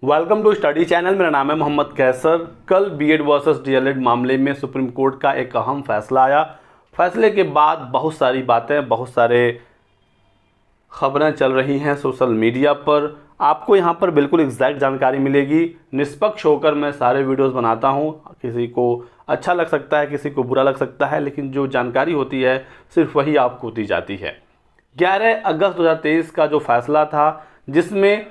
Welcome to study channel. मेरा नाम है मोहम्मद कैसर। कल बीएड वर्सेस डीएलएड मामले में सुप्रीम कोर्ट का एक अहम फैसला आया। फैसले के बाद बहुत सारी बातें, बहुत सारे खबरें चल रही हैं सोशल मीडिया पर। आपको यहाँ पर बिल्कुल एग्जैक्ट जानकारी मिलेगी। निष्पक्ष होकर मैं सारे वीडियोस बनाता हूँ। किसी को अच्छा लग सकता है, किसी को बुरा लग सकता है, लेकिन जो जानकारी होती है सिर्फ वही आपको दी जाती है। 11 अगस्त 2023 का जो फैसला था, जिसमें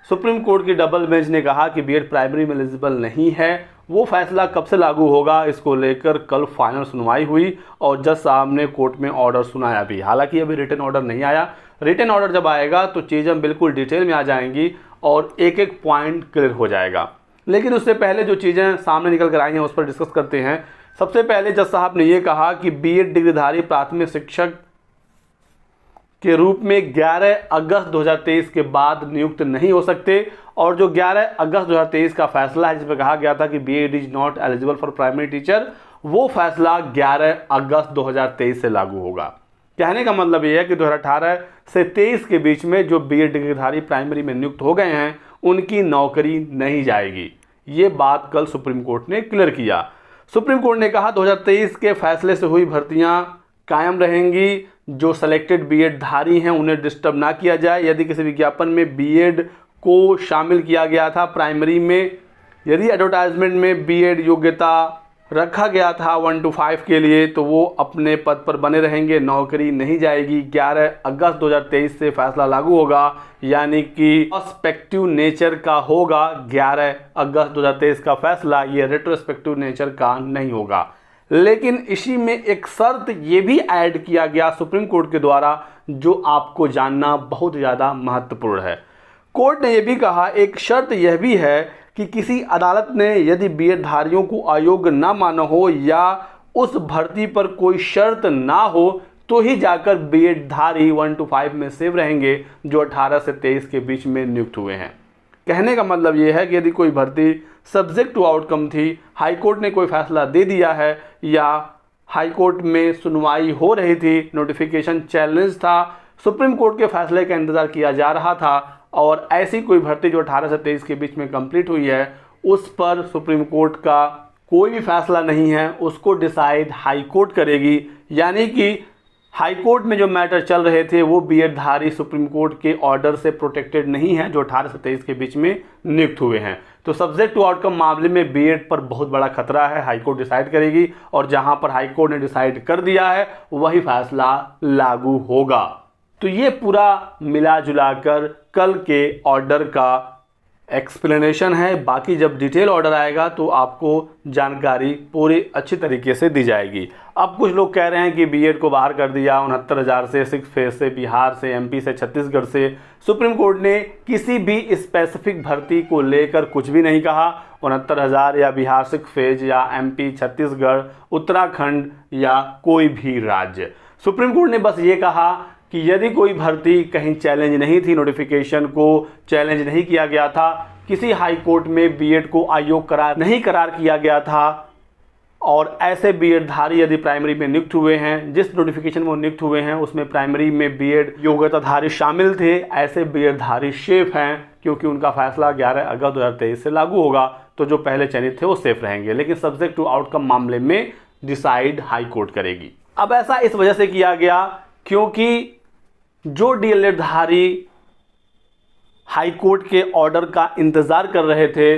सुप्रीम कोर्ट की डबल बेंच ने कहा कि बीएड प्राइमरी में एलिजिबल नहीं है, वो फैसला कब से लागू होगा, इसको लेकर कल फाइनल सुनवाई हुई और जज साहब ने कोर्ट में ऑर्डर सुनाया भी। हालांकि अभी रिटन ऑर्डर नहीं आया। रिटन ऑर्डर जब आएगा तो चीज़ें बिल्कुल डिटेल में आ जाएंगी और एक एक पॉइंट क्लियर हो जाएगा। लेकिन उससे पहले जो चीज़ें सामने निकल कर आई हैं उस पर डिस्कस करते हैं। सबसे पहले जज साहब ने ये कहा कि बीएड डिग्रीधारी प्राथमिक शिक्षक के रूप में 11 अगस्त 2023 के बाद नियुक्त नहीं हो सकते। और जो 11 अगस्त 2023 का फैसला है जिसमें कहा गया था कि BEd is not eligible for primary teacher, वो फैसला 11 अगस्त 2023 से लागू होगा। कहने का मतलब ये है कि 2018 से 23 के बीच में जो बीएड डिग्रीधारी प्राइमरी में नियुक्त हो गए हैं उनकी नौकरी नहीं जाएगी। ये बात कल सुप्रीम कोर्ट ने क्लियर किया। सुप्रीम कोर्ट ने कहा 2023 के फैसले से हुई भर्तियां कायम रहेंगी। जो सेलेक्टेड बीएड धारी हैं उन्हें डिस्टर्ब ना किया जाए। यदि किसी विज्ञापन में बीएड को शामिल किया गया था प्राइमरी में, यदि एडवर्टाइजमेंट में बीएड योग्यता रखा गया था 1 to 5 के लिए, तो वो अपने पद पर बने रहेंगे, नौकरी नहीं जाएगी। 11 अगस्त 2023 से फैसला लागू होगा, यानी कि पर्सपेक्टिव नेचर का होगा 11 अगस्त 2023 का फैसला, ये रेट्रोस्पेक्टिव नेचर का नहीं होगा। लेकिन इसी में एक शर्त ये भी ऐड किया गया सुप्रीम कोर्ट के द्वारा, जो आपको जानना बहुत ज़्यादा महत्वपूर्ण है। कोर्ट ने यह भी कहा, एक शर्त यह भी है कि किसी अदालत ने यदि बीएड धारियों को अयोग्य ना माना हो या उस भर्ती पर कोई शर्त ना हो, तो ही जाकर बीएड धारी 1 to 5 में सेव रहेंगे जो 18 से 23 के बीच में नियुक्त हुए हैं। कहने का मतलब ये है कि यदि कोई भर्ती सब्जेक्ट टू आउटकम थी, हाई कोर्ट ने कोई फैसला दे दिया है या हाई कोर्ट में सुनवाई हो रही थी, नोटिफिकेशन चैलेंज था, सुप्रीम कोर्ट के फैसले का इंतज़ार किया जा रहा था, और ऐसी कोई भर्ती जो 18 से 23 के बीच में कंप्लीट हुई है, उस पर सुप्रीम कोर्ट का कोई भी फैसला नहीं है, उसको डिसाइड हाई कोर्ट करेगी। यानी कि हाई कोर्ट में जो मैटर चल रहे थे वो बीएड धारी सुप्रीम कोर्ट के ऑर्डर से प्रोटेक्टेड नहीं है जो 18 से 23 के बीच में नियुक्त हुए हैं। तो सब्जेक्ट टू आउटकम मामले में बीएड पर बहुत बड़ा खतरा है। हाई कोर्ट डिसाइड करेगी और जहां पर हाई कोर्ट ने डिसाइड कर दिया है वही फैसला लागू होगा। तो ये पूरा मिला जुला कर कल के ऑर्डर का एक्सप्लेनेशन है। बाकी जब डिटेल ऑर्डर आएगा तो आपको जानकारी पूरी अच्छी तरीके से दी जाएगी। अब कुछ लोग कह रहे हैं कि बीएड को बाहर कर दिया 69,000 से, 6 फेज से, बिहार से, एमपी से, छत्तीसगढ़ से। सुप्रीम कोर्ट ने किसी भी स्पेसिफिक भर्ती को लेकर कुछ भी नहीं कहा। 69,000 या बिहार 6 फेज या एमपी, छत्तीसगढ़, उत्तराखंड या कोई भी राज्य। सुप्रीम कोर्ट ने बस ये कहा कि यदि कोई भर्ती कहीं चैलेंज नहीं थी, नोटिफिकेशन को चैलेंज नहीं किया गया था, किसी हाई कोर्ट में बीएड को अयोग्य नहीं करार किया गया था, और ऐसे बीएड धारी यदि प्राइमरी में नियुक्त हुए हैं, जिस नोटिफिकेशन में वो नियुक्त हुए हैं उसमें प्राइमरी में बीएड योग्यता धारी शामिल थे, ऐसे बीएड धारी सेफ हैं क्योंकि उनका फैसला 11 अगस्त 2023 से लागू होगा। तो जो पहले चयनित थे वो सेफ रहेंगे, लेकिन सब्जेक्ट टू आउटकम मामले में डिसाइड हाई कोर्ट करेगी। अब ऐसा इस वजह से किया गया क्योंकि जो डीएलएड धारी हाई कोर्ट के ऑर्डर का इंतज़ार कर रहे थे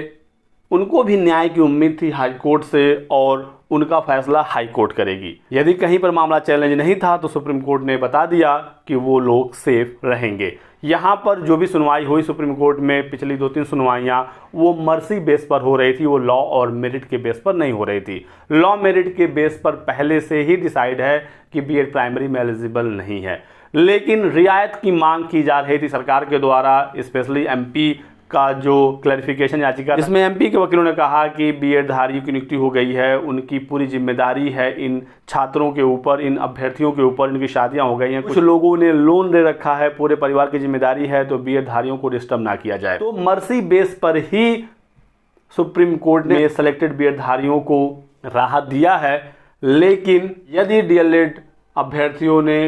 उनको भी न्याय की उम्मीद थी हाई कोर्ट से, और उनका फैसला हाई कोर्ट करेगी। यदि कहीं पर मामला चैलेंज नहीं था तो सुप्रीम कोर्ट ने बता दिया कि वो लोग सेफ रहेंगे। यहाँ पर जो भी सुनवाई हुई सुप्रीम कोर्ट में, पिछली 2-3 सुनवाइयाँ वो मर्सी बेस पर हो रही थी, वो लॉ और मेरिट के बेस पर नहीं हो रही थी। लॉ मेरिट के बेस पर पहले से ही डिसाइड है कि बीएड प्राइमरी में एलिजिबल नहीं है, लेकिन रियायत की मांग की जा रही थी सरकार के द्वारा। स्पेशली एमपी का जो क्लैरिफिकेशन याचिका, जिसमें एमपी के वकीलों ने कहा कि बीएड धारियों की नियुक्ति हो गई है, उनकी पूरी जिम्मेदारी है इन छात्रों के ऊपर, इन अभ्यर्थियों के ऊपर, इनकी शादियां हो गई हैं, कुछ लोगों ने लोन ले रखा है, पूरे परिवार की जिम्मेदारी है, तो बीएड धारियों को डिस्टर्ब ना किया जाए। तो मर्सी बेस पर ही सुप्रीम कोर्ट ने सेलेक्टेड बीएड धारियों को राहत दिया है। लेकिन यदि डीएलएड अभ्यर्थियों ने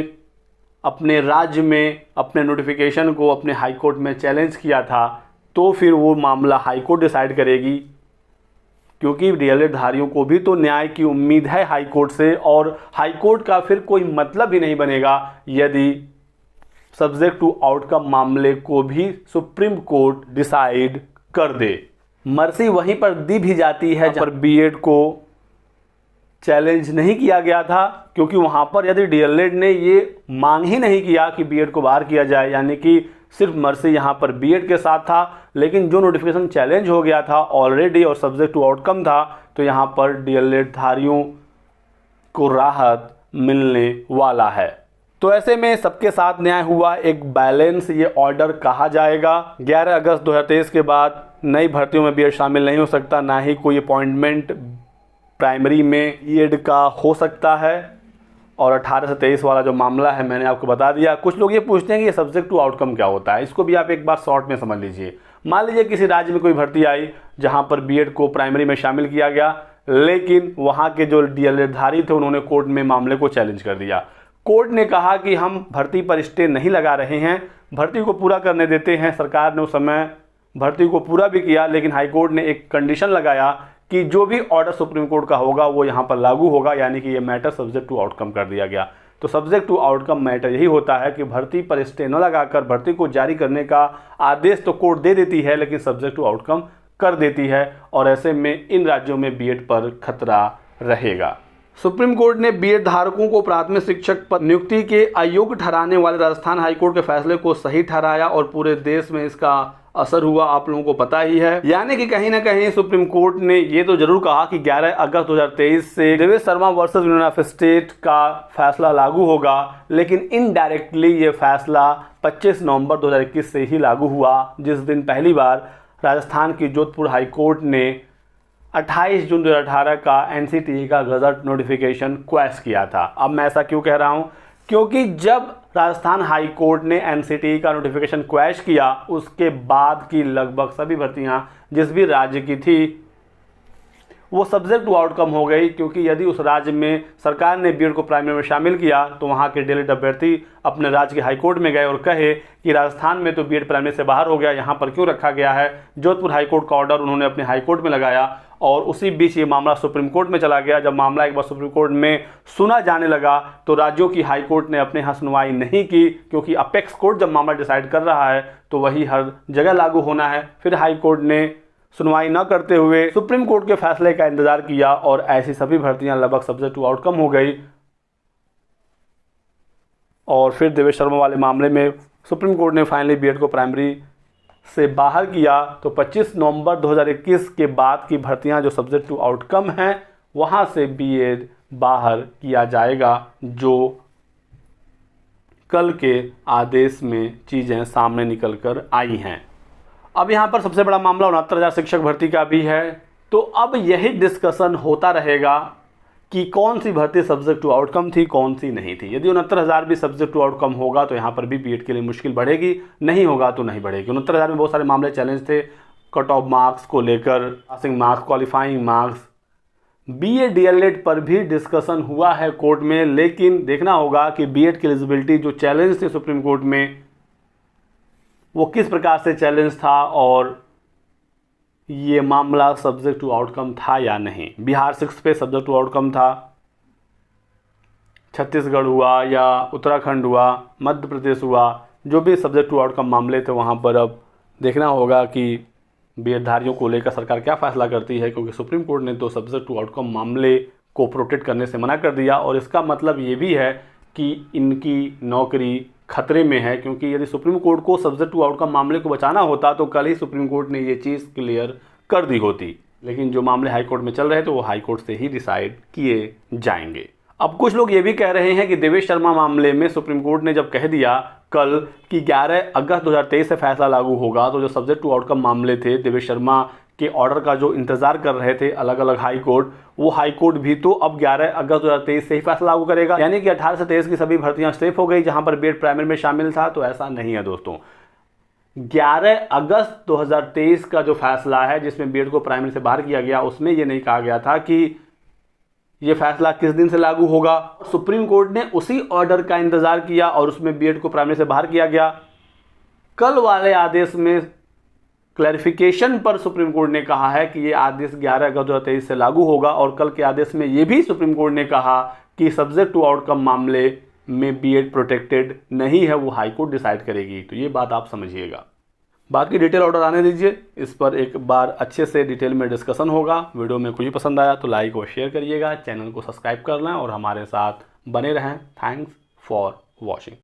अपने राज्य में अपने नोटिफिकेशन को अपने हाई कोर्ट में चैलेंज किया था, तो फिर वो मामला हाई कोर्ट डिसाइड करेगी, क्योंकि डीएलएड धारियों को भी तो न्याय की उम्मीद है हाई कोर्ट से, और हाई कोर्ट का फिर कोई मतलब ही नहीं बनेगा यदि सब्जेक्ट टू आउटकम मामले को भी सुप्रीम कोर्ट डिसाइड कर दे। मर्सी वहीं पर दी भी जाती है जहाँ पर बीएड को चैलेंज नहीं किया गया था, क्योंकि वहाँ पर यदि डीएलएड ने ये मांग ही नहीं किया कि बीएड को बाहर किया जाए, यानी कि सिर्फ मर्सी यहाँ पर बीएड के साथ था, लेकिन जो नोटिफिकेशन चैलेंज हो गया था ऑलरेडी और सब्जेक्ट टू आउटकम था, तो यहाँ पर डीएलएड धारियों को राहत मिलने वाला है। तो ऐसे में सबके साथ न्याय हुआ, एक बैलेंस ये ऑर्डर कहा जाएगा। 11 अगस्त 2023 के बाद नई भर्तियों में बीएड शामिल नहीं हो सकता, ना ही कोई अपॉइंटमेंट प्राइमरी में बीएड का हो सकता है। और 18 से 23 वाला जो मामला है मैंने आपको बता दिया। कुछ लोग ये पूछते हैं कि ये सब्जेक्ट टू आउटकम क्या होता है, इसको भी आप एक बार शॉर्ट में समझ लीजिए। मान लीजिए किसी राज्य में कोई भर्ती आई जहां पर बीएड को प्राइमरी में शामिल किया गया, लेकिन वहां के जो डीएलएड धारी थे उन्होंने कोर्ट में मामले को चैलेंज कर दिया। कोर्ट ने कहा कि हम भर्ती पर स्टे नहीं लगा रहे हैं, भर्ती को पूरा करने देते हैं। सरकार ने उस समय भर्ती को पूरा भी किया, लेकिन हाईकोर्ट ने एक कंडीशन लगाया कि जो भी ऑर्डर सुप्रीम कोर्ट का होगा वो यहाँ पर लागू होगा, यानी कि ये मैटर सब्जेक्ट टू आउटकम कर दिया गया। तो सब्जेक्ट टू आउटकम मैटर यही होता है कि भर्ती पर स्टे न लगाकर भर्ती को जारी करने का आदेश तो कोर्ट दे देती है, लेकिन सब्जेक्ट टू आउटकम कर देती है, और ऐसे में इन राज्यों में बीएड पर खतरा रहेगा। सुप्रीम कोर्ट ने बीएड धारकों को प्राथमिक शिक्षक पद नियुक्ति के अयोग्य ठहराने वाले राजस्थान हाईकोर्ट के फैसले को सही ठहराया, और पूरे देश में इसका असर हुआ, आप लोगों को पता ही है। यानी कि कहीं ना कहीं सुप्रीम कोर्ट ने ये तो जरूर कहा कि 11 अगस्त 2023 से Devesh Sharma versus union of state का फैसला लागू होगा, लेकिन इनडायरेक्टली ये फैसला 25 नवंबर 2021 से ही लागू हुआ, जिस दिन पहली बार राजस्थान की जोधपुर हाईकोर्ट ने 28 जून 2018 का एनसीटीई का गजट नोटिफिकेशन क्वैश किया था। अब मैं ऐसा क्यों कह रहा हूं, क्योंकि जब राजस्थान हाई कोर्ट ने एनसीटीई का नोटिफिकेशन क्वैश किया, उसके बाद की लगभग सभी भर्तियां जिस भी राज्य की थी वो सब्जेक्ट टू आउटकम हो गई, क्योंकि यदि उस राज्य में सरकार ने बीएड को प्राइमरी में शामिल किया तो वहाँ के डीएलएड अभ्यर्थी अपने राज्य के हाईकोर्ट में गए और कहे कि राजस्थान में तो बीएड प्राइमरी से बाहर हो गया, यहाँ पर क्यों रखा गया है। जोधपुर हाईकोर्ट का ऑर्डर उन्होंने अपने हाईकोर्ट में लगाया, और उसी बीच ये मामला सुप्रीम कोर्ट में चला गया। जब मामला एक बार सुप्रीम कोर्ट में सुना जाने लगा तो राज्यों की हाईकोर्ट ने अपने यहाँ सुनवाई नहीं की, क्योंकि अपेक्स कोर्ट जब मामला डिसाइड कर रहा है तो वही हर जगह लागू होना है। फिर हाईकोर्ट ने सुनवाई न करते हुए सुप्रीम कोर्ट के फैसले का इंतजार किया, और ऐसी सभी भर्तियां लगभग सब्जेक्ट टू आउटकम हो गई। और फिर देवेश शर्मा वाले मामले में सुप्रीम कोर्ट ने फाइनली बीएड को प्राइमरी से बाहर किया। तो 25 नवंबर 2021 के बाद की भर्तियां जो सब्जेक्ट टू आउटकम हैं वहां से बीएड बाहर किया जाएगा, जो कल के आदेश में चीज़ें सामने निकल कर आई हैं। अब यहाँ पर सबसे बड़ा मामला 69,000 शिक्षक भर्ती का भी है। तो अब यही डिस्कशन होता रहेगा कि कौन सी भर्ती सब्जेक्ट टू आउटकम थी, कौन सी नहीं थी। यदि 69,000 भी सब्जेक्ट टू आउटकम होगा तो यहाँ पर भी बीएड के लिए मुश्किल बढ़ेगी, नहीं होगा तो नहीं बढ़ेगी। 69,000 में बहुत सारे मामले चैलेंज थे, कट ऑफ मार्क्स को लेकर, passing marks, qualifying marks. BEd DElEd पर भी डिस्कशन हुआ है कोर्ट में, लेकिन देखना होगा कि बीएड की एलिजिबिलिटी जो चैलेंज थे सुप्रीम कोर्ट में वो किस प्रकार से चैलेंज था, और ये मामला सब्जेक्ट टू आउटकम था या नहीं। बिहार 6 पे सब्जेक्ट टू आउटकम था, छत्तीसगढ़ हुआ या उत्तराखंड हुआ, मध्य प्रदेश हुआ, जो भी सब्जेक्ट टू आउटकम मामले थे वहाँ पर अब देखना होगा कि बीएड धारियों को लेकर सरकार क्या फैसला करती है, क्योंकि सुप्रीम कोर्ट ने तो सब्जेक्ट टू आउटकम मामले को प्रोटेक्ट करने से मना कर दिया। और इसका मतलब ये भी है कि इनकी नौकरी खतरे में है, क्योंकि यदि सुप्रीम कोर्ट को सब्जेक्ट टू आउटकम मामले को बचाना होता तो कल ही सुप्रीम कोर्ट ने ये चीज़ क्लियर कर दी होती। लेकिन जो मामले हाई कोर्ट में चल रहे थे वो हाई कोर्ट से ही डिसाइड किए जाएंगे। अब कुछ लोग ये भी कह रहे हैं कि देवेश शर्मा मामले में सुप्रीम कोर्ट ने जब कह दिया कल कि 11 अगस्त 2023 से फैसला लागू होगा, तो जो सब्जेक्ट टू आउटकम मामले थे देवेश शर्मा के ऑर्डर का जो इंतजार कर रहे थे अलग अलग हाई कोर्ट, वो हाई कोर्ट भी तो अब 11 अगस्त 2023 से ही फैसला लागू करेगा। यानी कि 18 से 23 की सभी भर्तियां सेफ हो गई जहां पर बीएड प्राइमरी में शामिल था। तो ऐसा नहीं है दोस्तों, 11 अगस्त 2023 का जो फैसला है जिसमें बीएड को प्राइमरी से बाहर किया गया, उसमें ये नहीं कहा गया था कि ये फैसला किस दिन से लागू होगा। सुप्रीम कोर्ट ने उसी ऑर्डर का इंतजार किया और उसमें बीएड को प्राइमरी से बाहर किया गया। कल वाले आदेश में क्लैरिफिकेशन पर सुप्रीम कोर्ट ने कहा है कि ये आदेश 11 अगस्त 2023 से लागू होगा, और कल के आदेश में ये भी सुप्रीम कोर्ट ने कहा कि सब्जेक्ट टू आउटकम मामले में बीएड प्रोटेक्टेड नहीं है, वो हाई कोर्ट डिसाइड करेगी। तो ये बात आप समझिएगा। बाकी डिटेल ऑर्डर आने दीजिए, इस पर एक बार अच्छे से डिटेल में डिस्कशन होगा। वीडियो में कुछ भी पसंद आया तो लाइक और शेयर करिएगा, चैनल को सब्सक्राइब कर लें और हमारे साथ बने रहें। Thanks for watching.